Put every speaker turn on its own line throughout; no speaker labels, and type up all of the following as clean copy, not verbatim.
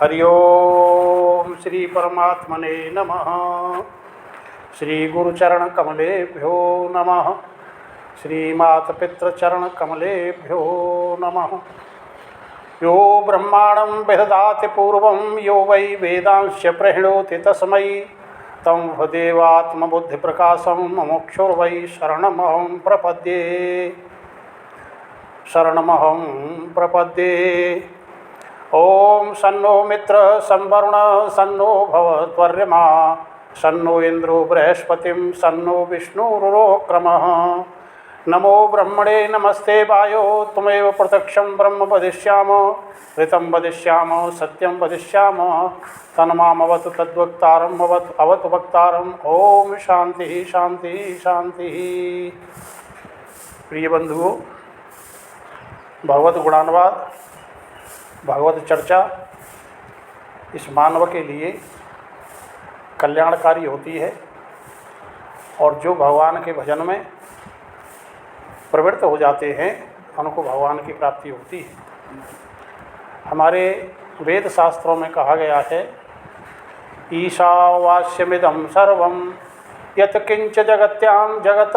हरि ओम श्री परमात्मने नमः। श्री गुरुचरण कमलेभ्यो नमः। श्रीमातपितृचरण कमलेभ्यो नमः। यो ब्रह्माणं विदधाति पूर्वं यो वै वेदांश्च प्रणोति तस्मै तं देवात्मबुद्धिप्रकाशं मुमुक्षुर्वै शरणमहं प्रपद्ये। ओम सन्नो मित्र संवरुण सन्नो भवत्वर्यमा सन्नो इंद्रो बृहस्पतिं सन्नो विष्णुरुरोक्रमः। नमो ब्रह्मणे नमस्ते वायो त्वमेव प्रत्यक्षं ब्रह्म वदिष्यामः ऋतं वदिष्यामः सत्यं वदिष्यामः तन्मामवतु तद्वक्तारम् अवतु वक्तारम्। ओम शांति शांति शांति। प्रिय बंधुओं, भगवत गुणानुवाद भगवत चर्चा इस मानव के लिए कल्याणकारी होती है और जो भगवान के भजन में प्रवृत्त हो जाते हैं उनको भगवान की प्राप्ति होती है। हमारे वेद शास्त्रों में कहा गया है, ईशावास्यमिदं सर्वं यत् किंच जगत्यां जगत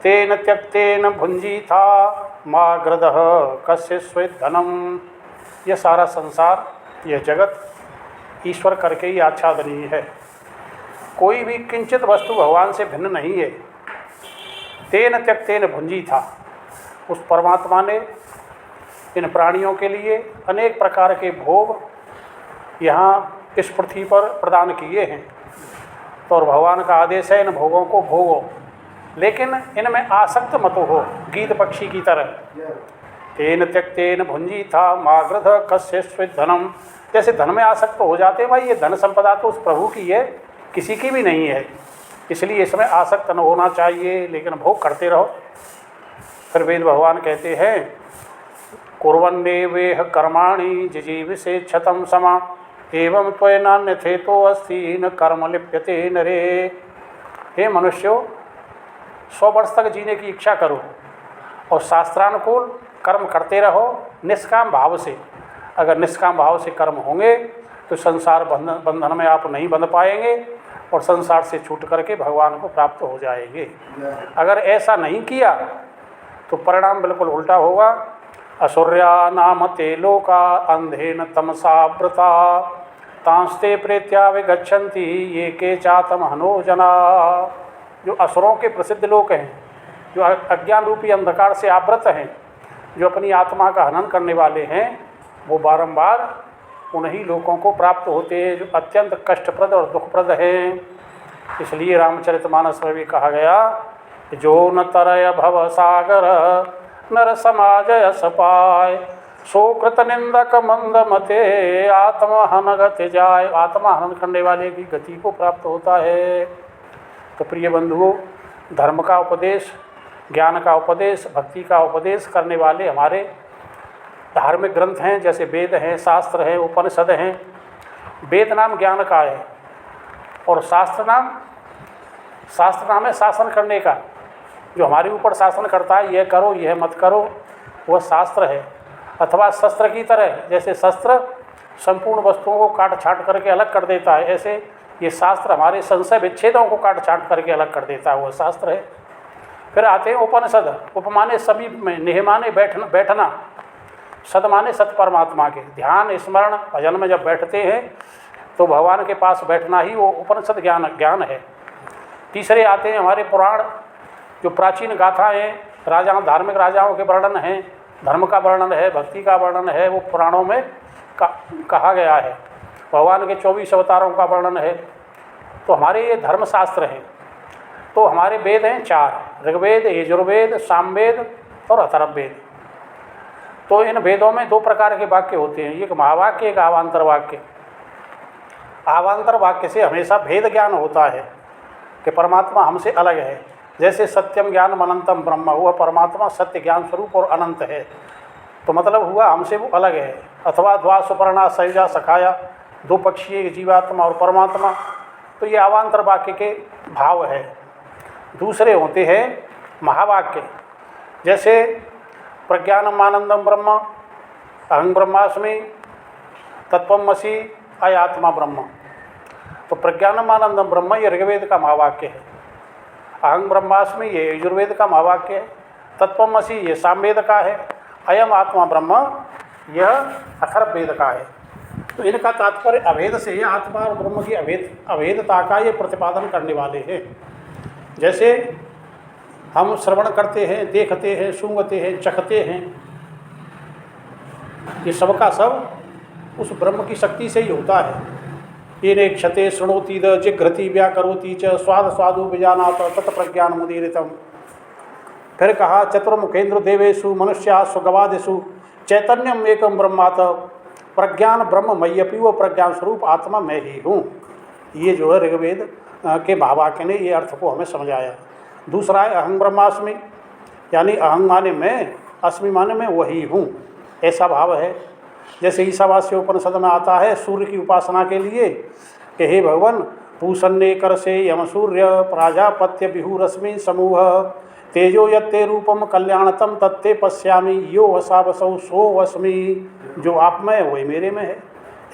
तेन त्यक्तेन भुंजीथा मा ग्रदः कस्य स्वेद्धनम्। यह सारा संसार, यह जगत ईश्वर करके ही आच्छादनीय है। कोई भी किंचित वस्तु भगवान से भिन्न नहीं है। तेन त्यक्तेन भुंजी था, उस परमात्मा ने इन प्राणियों के लिए अनेक प्रकार के भोग यहाँ इस पृथ्वी पर प्रदान किए हैं। तो और भगवान का आदेश है इन भोगों को भोगो, लेकिन इनमें आसक्त मत हो गीत पक्षी की तरह। तेन त्यक्तेन भुंजी था माग्रध कस्य स्वेद्धनम। जैसे धन में आसक्त हो जाते भाई, ये धन संपदा तो उस प्रभु की है, किसी की भी नहीं है, इसलिए इसमें आसक्त न होना चाहिए, लेकिन भोग करते रहो। फिर वेद भगवान कहते हैं, कुर्वन्नेवेह कर्माणि जिजीविषे क्षतं समा एवं त्वयनान्यथे तो अस्ति न कर्म लिप्यते नरे। हे मनुष्यों, 100 वर्ष तक जीने की इच्छा करो और शास्त्रानुकूल कर्म करते रहो निष्काम भाव से। अगर निष्काम भाव से कर्म होंगे तो संसार बंधन में आप नहीं बंध पाएंगे और संसार से छूट करके भगवान को प्राप्त हो जाएंगे। अगर ऐसा नहीं किया तो परिणाम बिल्कुल उल्टा होगा। असुर्या नाम ते लोका अंधेन तमसावृता तांस्ते प्रेत्या विगच्छन्ति ये के चातम हनो जना। जो असुरों के प्रसिद्ध लोग हैं, जो अज्ञान रूपी अंधकार से आवृत हैं, जो अपनी आत्मा का हनन करने वाले हैं, वो बारंबार उन्हीं लोगों को प्राप्त होते हैं जो अत्यंत कष्टप्रद और दुखप्रद हैं। इसलिए रामचरितमानस में भी कहा गया, जो न तरय भव सागर नर समाज यस पाय सोकृत निंदक मंद मते आत्महन गति जाय। आत्महनन करने वाले की गति को प्राप्त होता है। तो प्रिय बंधुओं, धर्म का उपदेश, ज्ञान का उपदेश, भक्ति का उपदेश करने वाले हमारे धार्मिक ग्रंथ हैं, जैसे वेद हैं, शास्त्र हैं, उपनिषद हैं। वेद नाम ज्ञान का है और शास्त्र नाम है शासन करने का। जो हमारे ऊपर शासन करता है, यह करो यह मत करो, वह शास्त्र है। अथवा शस्त्र की तरह, जैसे शस्त्र संपूर्ण वस्तुओं को काट छाट करके अलग कर देता है, ऐसे ये शास्त्र हमारे संशय विच्छेदों को काट छाट करके अलग कर देता है, वह शास्त्र है। फिर आते हैं उपनिषद। उपमाने समीप में, निहमाने बैठना, सद माने सत परमात्मा के ध्यान स्मरण भजन में जब बैठते हैं तो भगवान के पास बैठना ही वो उपनिषद ज्ञान है। तीसरे आते हैं हमारे पुराण, जो प्राचीन गाथाएँ, राजाओं, धार्मिक राजाओं के वर्णन हैं, धर्म का वर्णन है, भक्ति का वर्णन है, वो पुराणों में कहा गया है। भगवान के 24 अवतारों का वर्णन है। तो हमारे ये धर्मशास्त्र हैं। तो हमारे वेद हैं 4, ऋग्वेद, यजुर्वेद, सामवेद और अथर्ववेद। तो इन वेदों में 2 प्रकार के वाक्य होते हैं, एक महावाक्य, एक आवांतर वाक्य। आवांतर वाक्य से हमेशा भेद ज्ञान होता है कि परमात्मा हमसे अलग है। जैसे सत्यम ज्ञान अनंतम ब्रह्म, हुआ परमात्मा सत्य ज्ञान स्वरूप और अनंत है, तो मतलब हुआ हमसे वो अलग है। अथवा द्वा सुपर्णा सयुजा सखाया, 2 पक्षी, एक जीवात्मा और परमात्मा। तो ये अवांतर वाक्य के भाव है। दूसरे होते हैं महावाक्य, जैसे प्रज्ञानम आनंदम ब्रह्म, अहं ब्रह्मास्मि, तत्वमसि अयात्मा ब्रह्म। तो प्रज्ञानमानंदम ब्रह्म ये ऋग्वेद का महावाक्य है, अहं ब्रह्मास्मि ये यजुर्वेद का महावाक्य है, तत्वमसि ये सामवेद का है, अयम आत्मा ब्रह्म यह अथर्ववेद का है। तो इनका तात्पर्य अभेद से ही आत्मा और ब्रह्म की अभेदता का ये प्रतिपादन करने वाले हैं। जैसे हम श्रवण करते हैं, देखते हैं, सूंघते हैं, चखते हैं, ये सबका सब उस ब्रह्म की शक्ति से ही होता है। ये क्षते शृणोति द जिघ्रति व्याकरोति च स्वाद स्वादु विजानात तत्प्रज्ञान मुदीरितम। फिर कहा चतुर्मुखेन्द्र देवेशु मनुष्यासु गवादिषु चैतन्यम एकम ब्रह्मात प्रज्ञान ब्रह्म मय्यपि, वो प्रज्ञान स्वरूप आत्मा मैं ही हूँ। ये जो है ऋग्वेद के महावाक्य ने ये अर्थ को हमें समझाया। दूसरा है अहं ब्रह्मास्मि, यानी अहं माने मैं, अस्मि माने मैं वही हूँ, ऐसा भाव है। जैसे ईशावास्य उपनिषद में आता है सूर्य की उपासना के लिए कि हे भगवान पूषण्ये कर से यम सूर्य प्राजापत्य बिहुरश्मि समूह तेजो यत्ते रूपम कल्याणतम तत्ते पश्यामि यो वसा वसौ सो वस्मि। जो आप में वही मेरे में है,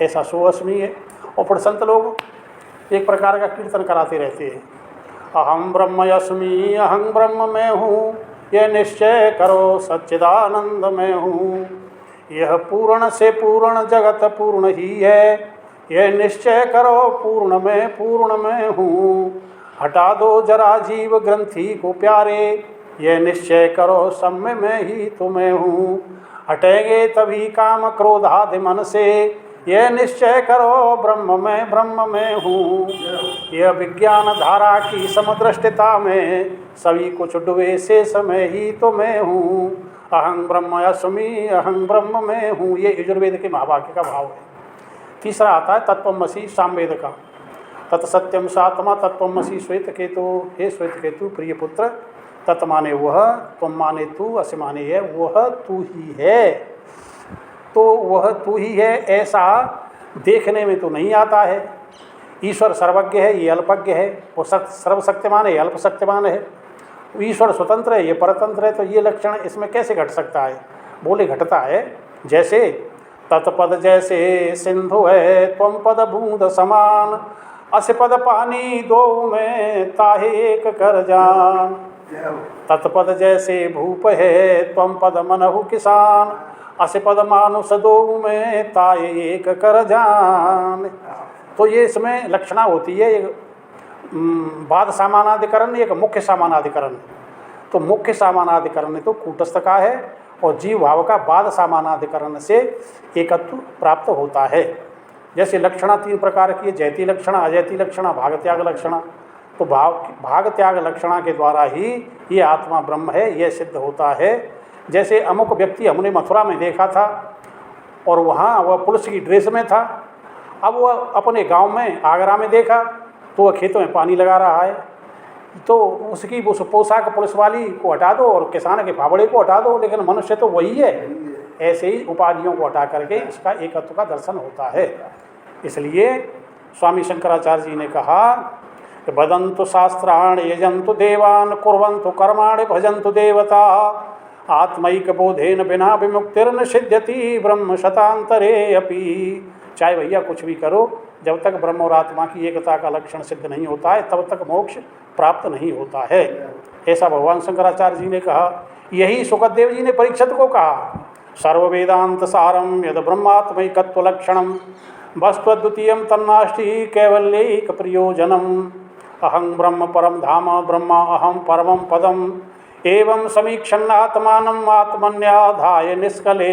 ऐसा सो वस्मि है। और फिर संत लोग एक प्रकार का कीर्तन कराते रहते हैं, अहम ब्रह्म अस्मि, अहं ब्रह्म मैं हूँ, यह निश्चय करो सच्चिदानंद मैं हूँ। यह पूर्ण से पूर्ण जगत पूर्ण ही है, यह निश्चय करो पूर्ण में हूँ। हटा दो जरा जीव ग्रंथि को प्यारे, यह निश्चय करो सब में ही तुम्हें हूँ। हटेंगे तभी काम क्रोध आदि मन से, यह निश्चय करो ब्रह्म में हूँ। यह विज्ञान धारा की समदृष्टिता में सभी कुछ डूबे से समय ही तो मैं हूँ। अहं ब्रह्म अस्मि, अहं ब्रह्म में हूँ, ये यजुर्वेद के महावाक्य का भाव है। तीसरा आता है तत्वमसि सामवेद का, तत्सत्यम सात्मा तत्वमसि श्वेत केतु, हे श्वेत केतु प्रिय पुत्र, तत् माने वह, तुम माने तू, अस्य माने है वह तू ही है। तो वह तू ही है ऐसा देखने में तो नहीं आता है। ईश्वर सर्वज्ञ है, ये अल्पज्ञ है, वो सर्वशक्तिमान है, ये अल्पशक्तिमान है। ईश्वर स्वतंत्र है, ये परतंत्र है, तो ये लक्षण इसमें कैसे घट सकता है? बोले घटता है। जैसे तत्पद जैसे सिंधु है त्वम पद बूंद समान, अस पद पानी दो में ताहे एक कर जान। तत्पद जैसे भूप है त्वम पद मनहु किसान, अस पद मानुष दो में ताहे एक कर जान। तो ये इसमें लक्षणा होती है, बाद सामानाधिकरण, एक मुख्य सामानाधिकरण। तो मुख्य सामानाधिकरण तो कूटस्थ का है और जीव भाव का बाद सामानाधिकरण से एकत्व प्राप्त होता है। जैसे लक्षणा तीन प्रकार की है, जयति लक्षणा, अजयति लक्षणा, भाग त्याग लक्षणा। तो भाग त्याग लक्षणा के द्वारा ही ये आत्मा ब्रह्म है यह सिद्ध होता है। जैसे अमुक व्यक्ति हमने मथुरा में देखा था और वहाँ वह पुलिस की ड्रेस में था, अब वह अपने गांव में आगरा में देखा तो वह खेतों में पानी लगा रहा है, तो उसकी उस पोशाक पुलिस वाली को हटा दो और किसान के फावड़े को हटा दो, लेकिन मनुष्य तो वही है। ऐसे ही उपाधियों को हटा करके इसका एकत्व का दर्शन होता है। इसलिए स्वामी शंकराचार्य जी ने कहा कि वदन्तु शास्त्राणि यजन्तु देवान् कुर्वन्तु कर्माणि भजन्तु देवता, आत्मैक बोधेन बिना विमुक्तिर्न सिद्ध्यति ब्रह्म शतांतरे अपि। चाहे भैया कुछ भी करो, जब तक ब्रह्म और आत्मा की एकता का लक्षण सिद्ध नहीं होता है तब तक मोक्ष प्राप्त नहीं होता है, ऐसा भगवान शंकराचार्य जी ने कहा। यही सुखदेव जी ने परीक्षित को कहा, सर्ववेदांत सारम यद ब्रह्मात्मैकत्व लक्षणम वस्त्वद्वितीयं तन्नास्ति कैवल्यैक प्रयोजनम। अहं ब्रह्म परम धाम ब्रह्मा अहम परमं पदम एवं समीक्षन्नात्मानम् आत्मन्याधाय निष्कले।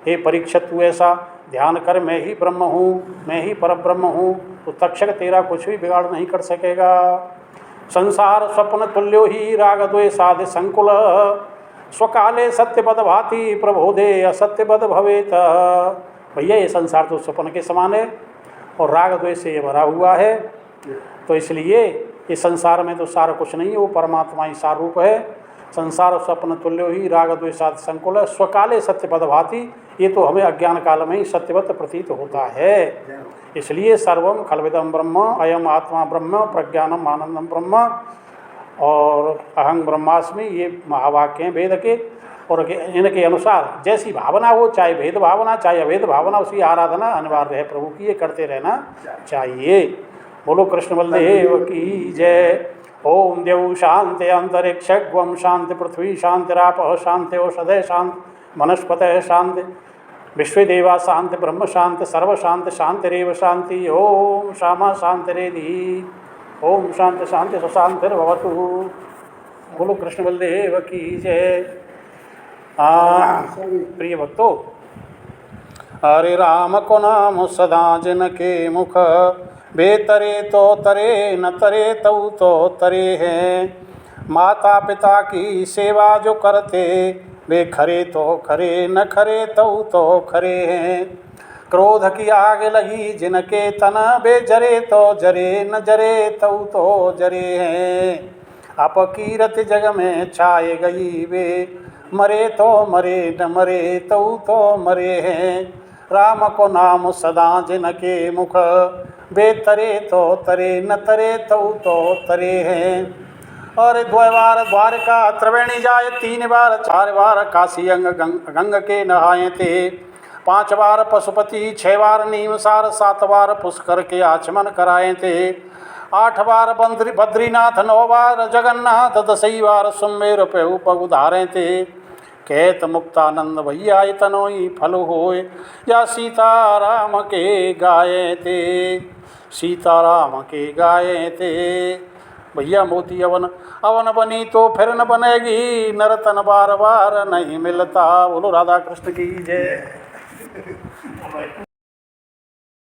हे परीक्षित तू ऐसा ध्यान कर, मैं ही ब्रह्म हूँ, मैं ही परब्रह्म हूँ, तो तक्षक तेरा कुछ भी बिगाड़ नहीं कर सकेगा। संसार स्वप्न तुल्यो ही राग द्वेषादि संकुल, स्वकाले सत्यपद भाति प्रबोधे असत्यपद भवेत। भैया ये संसार तो स्वप्न के समान है और राग द्वेष से ये भरा हुआ है, तो इसलिए इस संसार में तो सारा कुछ नहीं है, वो परमात्मा ही सार रूप है। संसार स्वप्न तुल्यो ही राग द्वेषादि संकुल, स्वकाले सत्यपद भाति, ये तो हमें अज्ञान काल में ही सत्यवत प्रतीत होता है। इसलिए सर्वम खलविदम ब्रह्म अयम आत्मा ब्रह्म प्रज्ञानम आनंदम ब्रह्म और अहं ब्रह्मास्मि, ये महावाक्य हैं वेद के। और इनके अनुसार जैसी भावना हो, चाहे भेद भावना चाहे अभेद भावना, उसी आराधना अनिवार्य है प्रभु की, ये करते रहना चाहिए। बोलो कृष्ण बलदेव की जय। ओम देव शांति अंतरिक्ष ग्वम शांति पृथ्वी शांतिराप शांति औषधय शांति वनस्पत शांति विश्वदेवा शांति ब्रह्म शांति सर्व शांति शांतिरेव शांति। ओम श्यामा शांतिरेधि। ओम शांति शांति सुशांतिर्भवतु। बोलो कृष्ण बलदेव की जय। प्रिय भक्तों, हरे राम को नाम सदा जिन के मुख, बेतरे तो तरे न तरे तऊ तो तरे हैं। माता पिता की सेवा जो करते, वे खरे तो खरे न खरे तऊ तो खरे हैं। क्रोध की आग लगी जिनके तन, वे जरे तो जरे न जरे तऊ तो जरे हैं। अपकीरत जग में छाए गई वे, मरे तो मरे न मरे तऊ तो मरे हैं। राम को नाम सदा जिनके मुख, वे तरे तो तरे न तरे तऊ तो तरे हैं। और द्वैबार द्वारका त्रिवेणी जाए, 3 बार 4 बार काशी गंग के नहाए थे। 5 बार पशुपति, 6 बार नीमसार, 7 बार पुष्कर के आचमन कराए थे। 8 बार बद्रीनाथ, 9 बार जगन्नाथ, 10 बार सुमेर पे उपग धारे थे। कहत मुक्तानंद भैया तनोई फल होए, या सीताराम के गाये थे। सीताराम के गाये थे। भैया मोती अवन अवन बनी तो फिर न बनेगी, नरतन बार बार नहीं मिलता। बोलो राधा कृष्ण की जय।